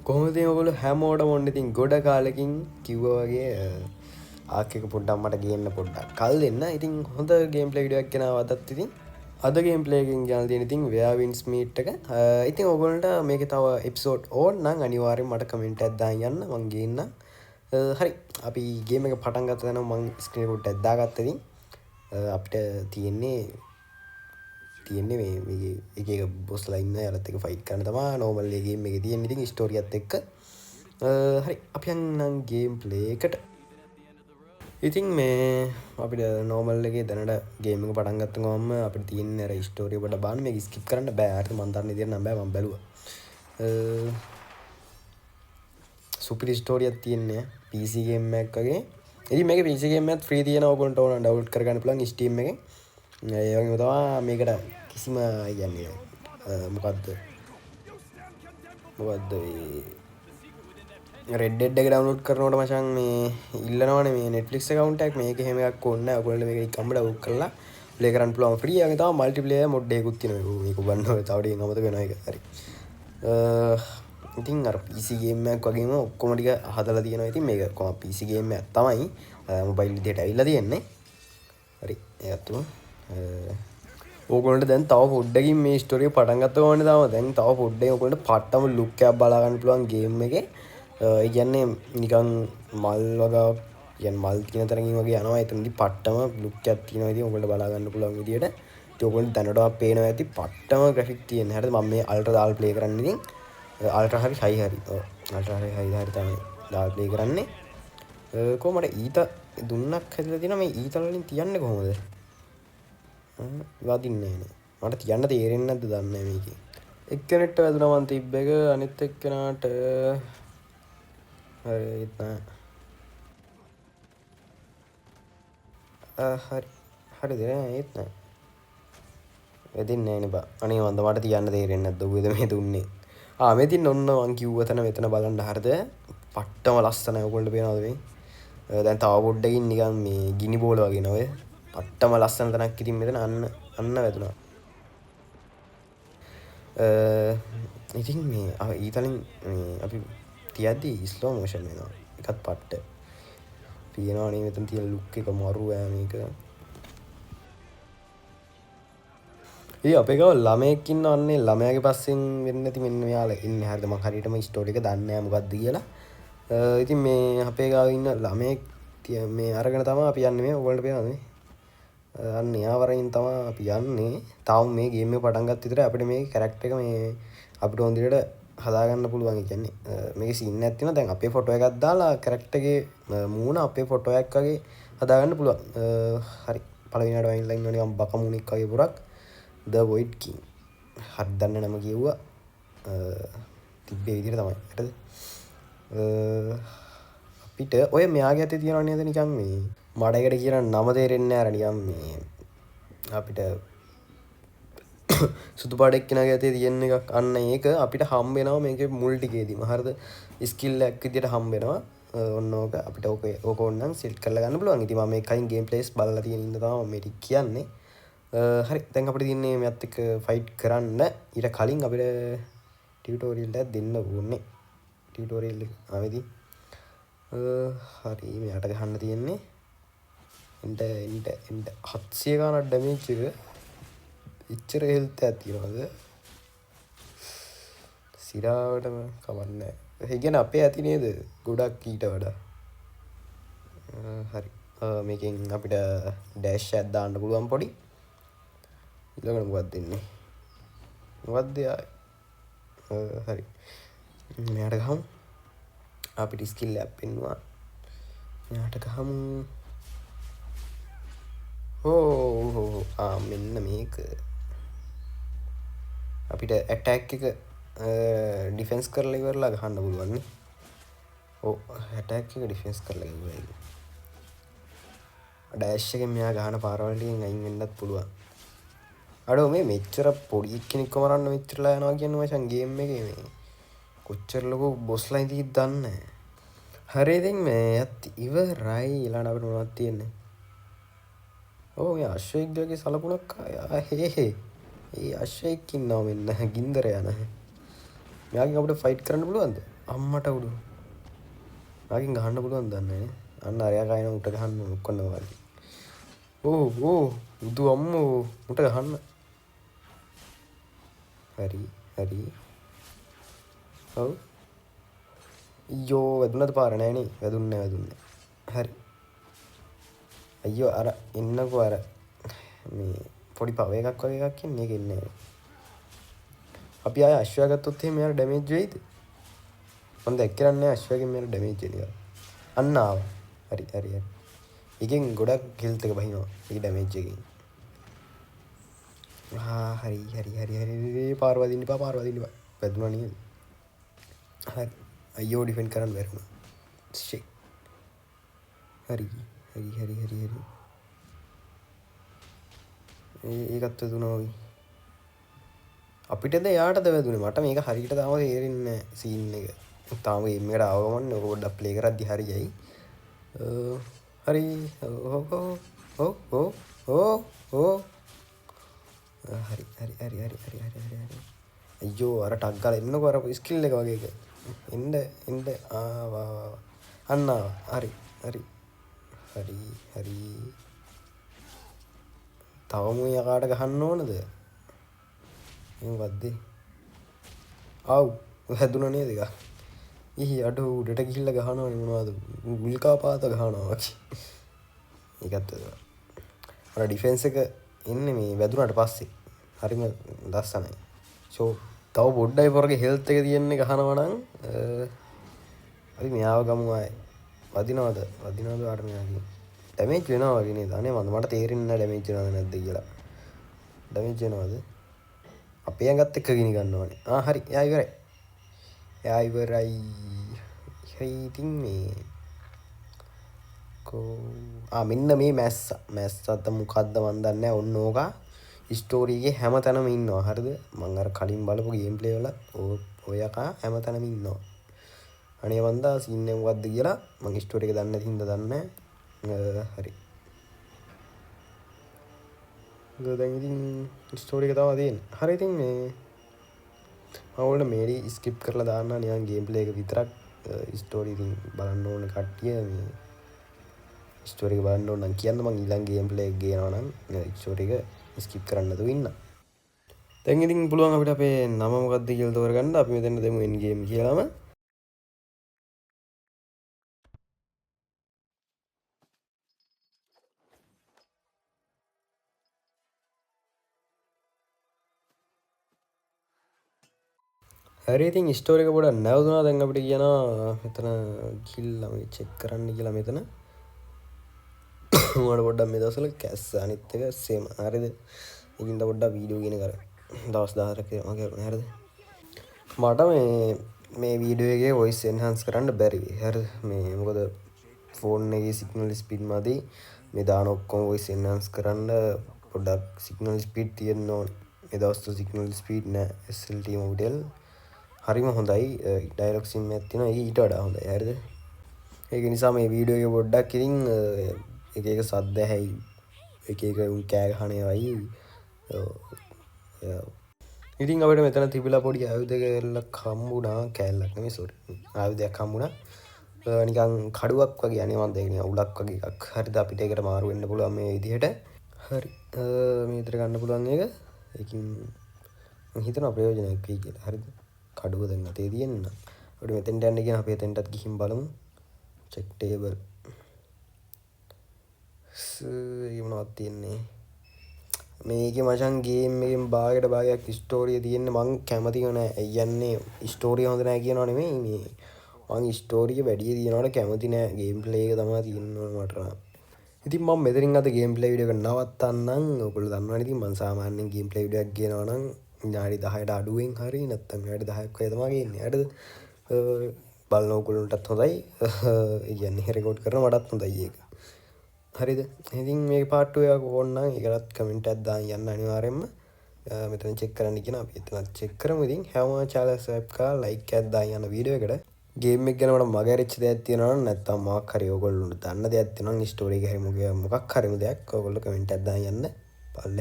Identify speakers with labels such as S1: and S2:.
S1: කොහොමද ඔයගොල්ලෝ හැමෝටම ඔන්න ඉතින් ගොඩ කාලෙකින් කිව්වා වගේ ආක් එක පොඩ්ඩක් මට ගේන්න පොඩ්ඩක් කල් දෙන්න. ඉතින් හොඳ ගේම් ප්ලේ වීඩියෝ එකක් ගෙනාවා අදත් ඉතින්. අද ගේම් ප්ලේ එකකින් ගෙනල්ලා තියෙන ඉතින් වෙයාවින්ස් මීට් එක. ඉතින් ඔයගොල්ලන්ට මේකේ තව එපිසෝඩ් ඕන නම් අනිවාර්යෙන් මට කමෙන්ට් එකක් දාන්න යන්න මං ගේන්නම්. හරි අපි ගේම් එක පටන් ගත්ත තැන මං ස්ක්‍රීන් රෙකෝඩ් එකක් දාගත්තා ඉතින්. අපිට තියෙන්නේ මේ එක බොස්ලා ඉන්න යාලත් එක්ක ෆයිට් කරන්න තමයි නෝමල් ඒ ගේම් එකේ තියෙන ඉතින් ස්ටෝරියත් එක්ක. හරි අපි යන්නම් ගේම් ප්ලේ එකට. ඉතින් මේ අපිට නෝමල් එකේ දැනට ගේම් එක පටන් ගත්ත ගමන්ම අපිට තියෙන්නේ අර ස්ටෝරිය පොඩ්ඩක් බලන්න. මේක ස්කිප් කරන්න බෑ. හරිද මම දන්නේ ඉතින් නම් බෑ මම බැලුවා. සුපිරි ස්ටෝරියක් තියෙන්නේ PC ගේම් එකක් වගේ. ඉතින් මේකේ PC ගේම් එකත් ෆ්‍රී තියෙනවා. ඔයගොල්ලන්ට ඕන ඩවුන්ලෝඩ් කරගන්න පුළුවන් Steam එකෙන්. ඒ වගේම තමයි මේකට කිසිම කියන්නේ මොකද්ද Red Dead එක ඩවුන්ලෝඩ් කරනකොට මචං මේ ඉල්ලනවනේ මේ Netflix account එකක්. මේක එහෙම එකක් ඕනේ නැහැ. ඔයගොල්ලෝ මේක එකම ඩවුන්ලෝඩ් කරලා ප්ලේ කරන්න පුළුවන් ෆ්‍රී. ඒ වගේ තමයි මල්ටිප්ලේයර් මොඩ් එකකුත් තියෙනවා. මේක බලන්න තව ටිකක් අමතක වෙනවා ඒක. හරි. ඉතින් අර PC ගේම් එකක් වගේම ඔක්කොම ටික හදලා තියෙනවා. ඉතින් මේක කොහොම PC ගේම් එකක් තමයි. මොබයිල් විදියට ඇවිල්ලා තියෙන්නේ. හරි. ඒත් ඕගොල්ලන්ට දැන් තව පොඩ්ඩකින් මේ ස්ටෝරිය පටන් ගත්ත ගමන් දැන් තව පොඩ්ඩකින් ඔයගොල්ලන්ට පට්ටම ලුක් එකක් බලා ගන්න පුළුවන් ගේම් එකේ. ඒ කියන්නේ නිකන් මල් වගාවක් කියන්නේ මල් කියන තරකින් වගේ යනවා. එතනදී පට්ටම ලුක් එකක් තියෙනවා. ඉතින් ඔයගොල්ලන්ට බලා ගන්න පුළුවන් විදියට. ඉතින් ඔයගොල්ලන්ට දැනටවත් පේනවා ඇති පට්ටම ග්‍රැෆික් තියෙන. හරිද මම මේ අල්ට්‍රා දාලා ප්ලේ කරන්නේ ඉතින්. අල්ට්‍රා හරි හයි හරි. ඔව් අල්ට්‍රා හරි හයි හරි තමයි දාලා ප්ලේ කරන්නේ. කොහමද ඊට දුන්නක් හැදලා තියෙනවා. මේ ඊතල වලින් තියන්නේ කොහොමද? වදින්නේ නැහැ. මට තියන්න තේරෙන්නේ නැද්ද දන්නේ නැහැ මේකේ. එක්කෙනෙක්ට වැදුනා මං තිබ්බ එක අනිත් එක්කෙනාට හරියට නෑ. හරිද ඒත් නෑ. වැදින්නේ නෑනේ බා. අනේ මන්ද මට තියන්න තේරෙන්නේ නැද්ද ඌද මේ දුන්නේ. මෙතින් ඔන්න මං කිව්ව තැන මෙතන බලන්න හරිද? පට්ටම ලස්සනයි. ඔයගොල්ලෝ පේනවද මේ? දැන් තව පොඩ්ඩකින් නිකන් මේ ගිනි බෝල වගේ නෝ ඔය. පට්ටම ලස්සන තැනක් ඉතින් මෙතන අන්න වැදුනා. ඉතින් මේ ඊතලින් මේ අපි තියද්දි ස්ලෝ මෝෂන් වෙනවා. එකත් පට්ට. පේනවා නේ මෙතන තියෙන ලුක් එක මරු මේක. අපේ ගාව ළමයෙක් ඉන්නවා අන්නේ ළමයාගේ පස්සෙන් වෙන්නේ නැති මෙන්න මෙයාලා ඉන්නේ. හරිද මම හරියටම ස්ටෝරි එක දන්නේ නැහැ මොකද්ද කියලා. ඉතින් මේ අපේ ගාව ඉන්න ළමයෙක් මේ අරගෙන තමයි අපි යන්නේ මේ ඔයගොල්ලන්ට පේනවද මේ? අන්න යාවරින් තමයි අපි යන්නේ. තාම මේ ගේම් එක පටන් ගත්ත විතර අපිට මේ කැරක්ටර් එක මේ අපිට හොඳ විදිහට හදාගන්න පුළුවන්. ඒ කියන්නේ මේකේ සීන් එකක් තියෙනවා. දැන් අපේ ෆොටෝ එකක් දාලා කැරක්ටර් එකේ මූණ අපේ ෆොටෝ එකක් වගේ හදාගන්න පුළුවන්. හරි. පළවෙනියට වයින්ලා ඉන්න නිකන් බක මුණෙක් වගේ පුරක් The Void King. හරි දන්නේ නම කිව්වා. තිබ්බේ විදිහට තමයි. හරිද? අපිට ඔය මෙයාගේ ඇතේ තියනවා නේද නිකන් මේ මඩයකට කියන නම තේරෙන්නේ නැහැ. නිකන් මේ අපිට සුදු පාටක් කෙනාගේ ඇතේ තියෙන එකක් අන්න ඒක අපිට හම්බ වෙනවා මේකේ මුල් ටිකේදීම. හරිද? ස්කිල් එකක් විදියට හම්බ වෙනවා. ඔන්න ඕක අපිට ඕක ඕනනම් සෙට් කරලා ගන්න පුළුවන්. ඉතින් මම මේකයින් ගේම් ප්ලේස් බලලා තියෙන ඉඳ තමයි මම මේක කියන්නේ. හරි දැන් අපිට තියෙන්නේ මෙයත් එක්ක ෆයිට් කරන්න. ඊට කලින් අපිට ටියුටෝරියල් එකක් දෙන්න ඕනේ. ටියුටෝරියල් එක ආවේදී හරි මෙයාට ගහන්න තියෙන්නේ එන්ට 700 ගානක් ඩැමේජ් එක. ඉච්චර හෙල්ත් එකක් තියනවාද? සිරාවටම කවන්නේ. ඒ කියන්නේ අපේ ඇති නේද ගොඩක් ඊට වඩා. හරි මේකෙන් අපිට ඩෑෂ් එකක් දාන්න පුළුවන් පොඩි. ඊළඟට මොකක්ද දෙන්නේ? මොකක්ද හරි මෙයාට ගහමු. අපිට ස්කිල් එකක් පෙන්නුවා. මෙයාට ගහමු. මෙන්න මේක අපිට ඇටැක් එක ඩිෆෙන්ස් කරලා ඉවරලා ගහන්න පුළුවන් නේ. ඇටැක් එක ඩිෆෙන්ස් කරලා ඉවරයි. ඩෑෂ් එකෙන් මෙයා ගහන පාරවල් ටිකෙන් අයින් වෙන්නත් පුළුවන්. අඩෝ මේ මෙච්චර පොඩි කෙනෙක්ව මරන්න මෙච්චරලා යනවා කියන්නේ මචං ගේම් එකේ මේ කොච්චර ලොකු බොස්ලා ඉඳීද දන්නේ නැහැ. හරි ඉතින් මේත් ඉවරයි. ඊළඟ අපිට මොනවද තියෙන්නේ? මේ අශ්වයෙක්ගේ සලකුණක් ඒ අශ්වයෙක් ඉන්නවා මෙන්න ගින්දර යන. මෙයාගෙන් අපිට ෆයිට් කරන්න පුළුවන්ද? අම්මට උඩු. මෙයාගෙන් ගහන්න පුළුවන්ද දන්නේ නැහැ. අන්න අරයා කයින උට ගහන්න ඔක්කොනවා වගේ. ඕ උදු අම්මෝ උට ගහන්න. හරි. ඔව්. අයියෝ වැදුනද පාර නෑනේ. වැදුන්නේ. හරි. අයියෝ අර ඉන්නකෝ අර මේ පොඩි පව එකක් වගේ එකක් ඉන්නේ ඒක ඉන්නේ. අපි ආය අශ්වයා ගත්තොත් එහෙම යාර ඩැමේජ් වෙයිද? මම දැක්කරන්නේ අශ්වයාගෙන් මෙයාට ඩැමේජ් වෙනවා. අන්න ආවා. හරි. එකෙන් ගොඩක් හෙල්ත් එක බහිනවා. ඒක ඩැමේජ් එකකින්. හරි. පාර වදින්න එපා. වැදුනා නේද? හරි. අයියෝ ඩිෆෙන්ඩ් කරන්න බැරි වුණා. ෂිට්. හරි. ඒකත් වැදුනා වගේ. අපිටද යාටද වැදුනේ? මට මේක හරියට තාම තේරෙන්නේ නැහැ සීන් එක. තාම ගේම් එකට ආව ගමන් ඔක පොඩ්ඩක් ප්ලේ කරද්දි හරියයි. හරි. හරි. අයියෝ අර ටක් ගාලා එන්නකෝ අර ස්කිල් එක වගේ එක. එන්න ආවා. අන්න හරි. තවම යකාට ගහන්න ඕනද? මොකද්ද? ආව් හැදුනා නේද එක? අඩෝ උඩට ගිහිල්ලා ගහනවා මොනවද? උල්කාපාත ගහනවා වගේ. ඒකත් අර ඩිෆෙන්ස් එක එන්නේ මේ වැදුනට පස්සේ. හරිම ලස්සනයි. තව පොඩ්ඩයි පොරගේ හෙල්ත් එක තියෙන්නේ ගහනවා නම් අපි මෙයාව ගමු ආයේ. වදිනවද ආට මෙයාගේ? ඩැමේජ් වෙනවා වගේ නේද? අනේ මට තේරෙන්නේ නැහැ ඩැමේජ් වෙනවද නැද්ද කියලා. ඩැමේජ් වෙනවද? අපේ ඇඟත් එක්ක ගිනි ගන්නවනේ. හරි. එයා ඉවරයි. ඉතින් මේ මෙන්න මේ මැස්සත් මොකද්ද මන් දන්නේ නැහැ. ඔන්න ඕක ස්ටෝරි එකේ හැමතැනම ඉන්නවා. හරිද? මම අර කලින් බලපු ගේම් ප්ලේ වල ඔය යකා හැමතැනම ඉන්නවා. අනේ වන්දා සීන් එක මොකද්ද කියලා මම ස්ටෝරි එක දන්නේ නැති හින්දා දන්නේ නැහැ. හරි. දැන් ඉතින් ස්ටෝරි එක තමයි තියෙන්නේ. හරි ඉතින් මේ මම ඔයාලට මේඩි ස්කිප් කරලා දාන්න නිකන් ගේම් ප්ලේ එක විතරක් ස්ටෝරි ඉතින් බලන්න ඕන කට්ටිය මේ ස්ටෝරි එක බලන්න ඕන නම් කියන්න මම ඊළඟ ගේම් ප්ලේ එක ගේනවා නම් ස්ටෝරි එක ස්කිප් කරන්න නැතුව ඉන්න. දැන් ඉතින් පුළුවන් අපිට අපේ නම මොකක්ද කියලා තෝරගන්න. අපි මෙතන දෙමු එන් ගේම් කියලාම. හරි ඉතින් ස්ටෝරි එක පොඩ්ඩක් නැවතුණා. දැන් අපිට කියනවා මෙතන ගිහිල්ලා මේ චෙක් කරන්න කියලා මෙතන. උඹට පොඩ්ඩක් මේ දවස්වල කැස් අනිත් එක සේම. හරිද? ඉතින් පොඩ්ඩක් වීඩියෝ කියන කර දවස් 10ක් වගේ කරනවා. හරිද? මට මේ වීඩියෝ එකේ වොයිස් එන්හාන්ස් කරන්න බැරි. හරිද? මේ මොකද ෆෝන් එකේ සිග්නල් ස්පීඩ් මදි. මේ දාන ඔක්කොම වොයිස් එන්හාන්ස් කරන්න පොඩ්ඩක් සිග්නල් ස්පීඩ් තියෙන්න ඕනේ. මේ දවස්වල සිග්නල් ස්පීඩ් නෑ. SLT මොඩල් හරිම හොඳයි. ඩයලොග් සිම් එකක් තියෙනවා. ඒක ඊට වඩා හොඳයි. හරිද? ඒක නිසා මේ වීඩියෝ එක පොඩ්ඩක් ඉතින් එක සද්ද ඇහැයි. එක උන් කෑ ගහන ඒවායි. ඉතින් අපිට මෙතන තිබිලා පොඩි ආයුධයක් හම්බුණා. කෑල්ලක් නෙමෙයි සෝරි. ආයුධයක් හම්බුණා. නිකන් කඩුවක් වගේ අනේ මන් දෙන්නේ උලක් වගේ එකක්. හරිද? අපිට ඒකට මාරු වෙන්න පුළුවන් මේ විදිහට. හරි. මේ විතර ගන්න පුළුවන් ඒක. ඒකින් මම හිතනවා ප්‍රයෝජනයක් වෙයි කියලා. හරිද? කඩුව දැන් අතේ තියෙන්න. අපිට මෙතෙන්ට යන්න කියන අපි එතෙන්ටත් ගිහින් බලමු. check table. මොනවද තියෙන්නේ? මේකේ මචං ගේම් එකෙන් භාගයක් ස්ටෝරිය තියෙන්නේ. මං කැමතිම නෑ. ඒ කියන්නේ ස්ටෝරිය හොඳ නෑ කියනවා නෙමෙයි මේ මං ස්ටෝරිය වැඩි තියනවට කැමති නෑ. ගේම් ප්ලේ එක තමයි තියෙන්නේ මට නම්. ඉතින් මම මෙතනින් අද ගේම් ප්ලේ වීඩියෝ එක නවත්තන්නම්. ඔයගොල්ලෝ දන්නවනේ ඉතින් මං සාමාන්‍යයෙන් ගේම් ප්ලේ වීඩියෝ එකක් ගේනවා නම් විනාඩි 10ට අඩුවෙන් හරි නැත්නම් විනාඩි 10ක් වගේ තමයි ගේන්නේ. හරිද? බලන ඔයගොල්ලන්ටත් හොඳයි. ඒ කියන්නේ රෙකෝඩ් කරන මටත් හොඳයි ඒක. හරිද? ඉතින් මේ පාර්ට් 2 එක ඕන නම් ඒකටත් කමෙන්ට් එකක් දාන්න යන්න අනිවාර්යෙන්ම. මෙතන චෙක් කරන්න කියන අපි එතනත් චෙක් කරමු. ඉතින් හැමෝම channel subscribe කරලා like එකක් දාන්න යන වීඩියෝ එකට. ගේම් එක ගැන මට මගහැරිච්ච දෙයක් තියෙනවා නම් නැත්නම් මොකක් හරි ඔයගොල්ලෝ දන්න දෙයක් තියෙනවා නම් ස්ටෝරි එක හැම මොකක් හරිම දෙයක් ඔයගොල්ලෝ කමෙන්ට් එකක් දාන්න යන්න. පල්ලේ